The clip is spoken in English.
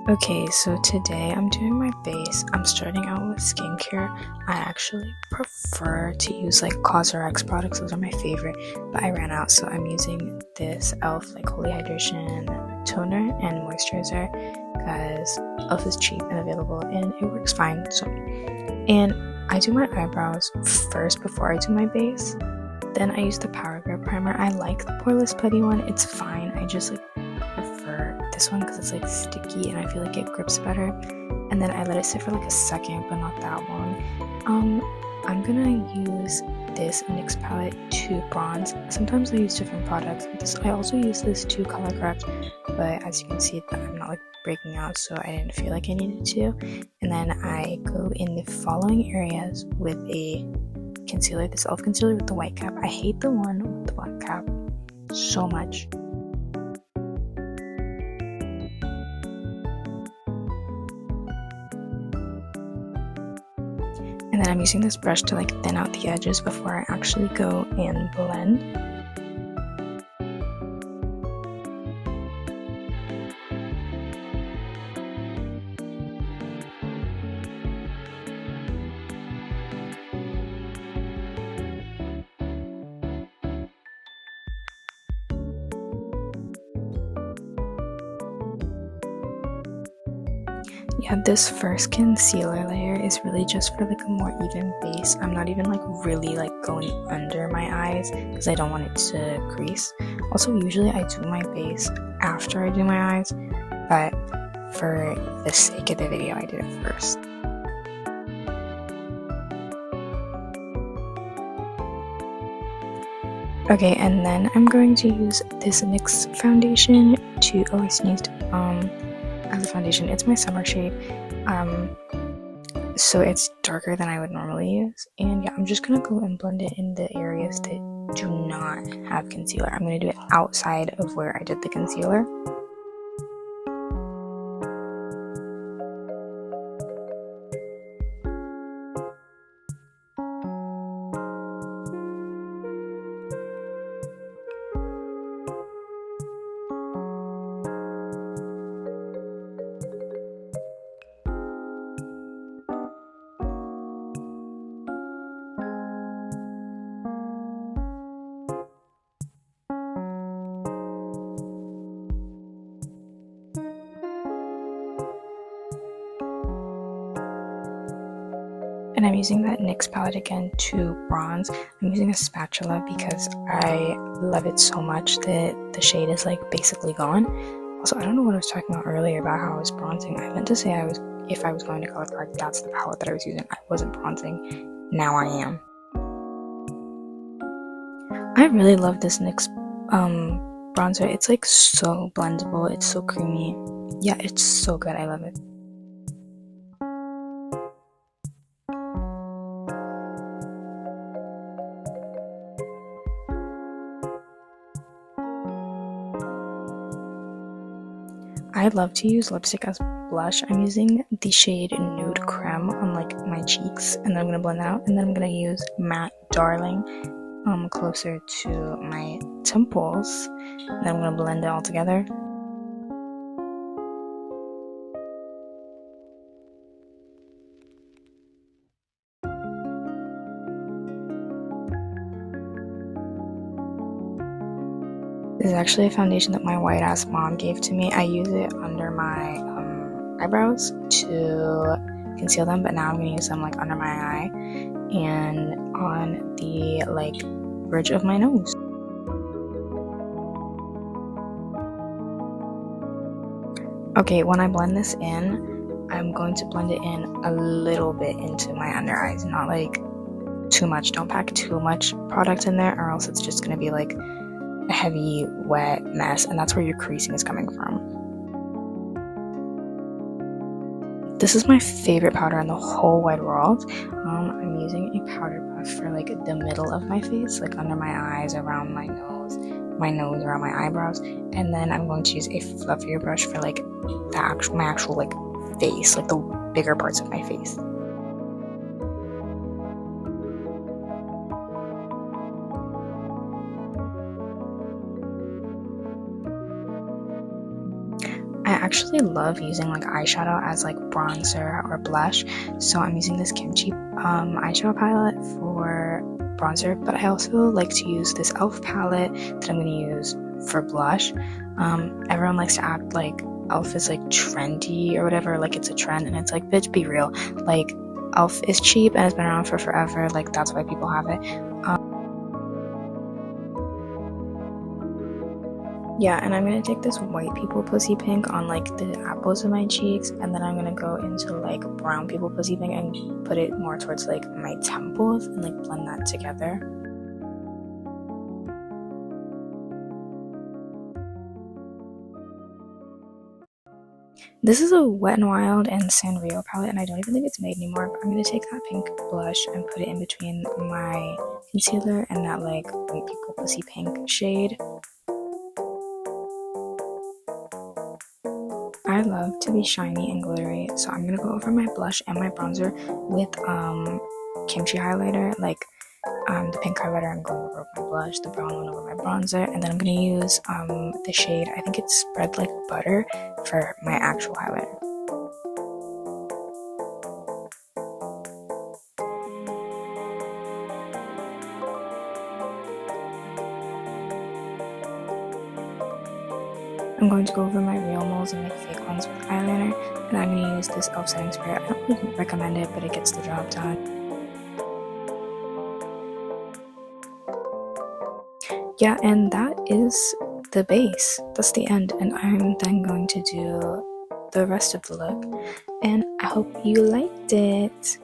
Okay, so today I'm doing my base. I'm starting out with skincare. I actually prefer to use like CosRX products, those are my favorite, but I ran out, so I'm using this e.l.f. like Holy Hydration toner and moisturizer because e.l.f. is cheap and available and it works fine. And I do my eyebrows first before I do my base. Then I use the Power Grip primer. I like the poreless putty one, it's fine. I just prefer this one because it's like sticky and I feel like it grips better. And then I let it sit for like a second, but not that long. I'm gonna use this NYX palette to bronze. Sometimes I use different products. I also use this to color correct, but as you can see, I'm not like breaking out, so I didn't feel like I needed to. And then I go in the following areas with a concealer, this e.l.f. concealer with the white cap. I hate the one with the black cap so much. And then I'm using this brush to like thin out the edges before I actually go and blend. Yeah, this first concealer layer is really just for like a more even base. I'm not even like really like going under my eyes because I don't want it to crease. Also, usually I do my base after I do my eyes, but for the sake of the video, I did it first. Okay, and then I'm going to use this NYX foundation to, oh I sneezed, as a foundation. It's my summer shade, so it's darker than I would normally use. And yeah, I'm just gonna go and blend it in the areas that do not have concealer. I'm gonna do it outside of where I did the concealer. And I'm using that NYX palette again to bronze. I'm using a spatula because I love it so much that the shade is like basically gone. Also, I don't know what I was talking about earlier about how I was bronzing. I meant to say if I was going to color correct, that's the palette that I was using. I wasn't bronzing. Now I am. I really love this NYX bronzer. It's like so blendable. It's so creamy. Yeah, it's so good. I love it. I love to use lipstick as blush. I'm using the shade Nude Creme on like my cheeks, and then I'm gonna blend that out, and then I'm gonna use Matte Darling closer to my temples, and then I'm gonna blend it all together. This is actually a foundation that my white ass mom gave to me. I use it under my eyebrows to conceal them, but now I'm gonna use them like under my eye and on the like bridge of my nose. Okay, when I blend this in, I'm going to blend it in a little bit into my under eyes, not like too much. Don't pack too much product in there or else it's just gonna be like a heavy wet mess, and that's where your creasing is coming from. This is my favorite powder in the whole wide world. I'm using a powder puff for like the middle of my face, like under my eyes, around my nose, around my eyebrows, and then I'm going to use a fluffier brush for like my actual like face, like the bigger parts of my face. I actually love using like eyeshadow as like bronzer or blush, so I'm using this Kimchi eyeshadow palette for bronzer, but I also like to use this e.l.f. palette that I'm going to use for blush. Everyone likes to act like e.l.f. is like trendy or whatever, like it's a trend, and it's like, bitch, be real. Like, e.l.f. is cheap and it's been around for forever, like that's why people have it. Yeah, and I'm gonna take this white people pussy pink on like the apples of my cheeks, and then I'm gonna go into like brown people pussy pink and put it more towards like my temples and like blend that together. This is a Wet n Wild and Sanrio palette, and I don't even think it's made anymore, but I'm gonna take that pink blush and put it in between my concealer and that like white people pussy pink shade. I love to be shiny and glittery, so I'm gonna go over my blush and my bronzer with Kimchi highlighter. Like the pink highlighter I'm going over my blush, the brown one over my bronzer, and then I'm gonna use the shade, I think it's Spread Like Butter, for my actual highlighter. I'm going to go over my real moles and make fake ones with eyeliner, and I'm going to use this e.l.f. setting spray. I don't really recommend it, but it gets the job done. Yeah, and that is the base. That's the end, and I'm then going to do the rest of the look, and I hope you liked it.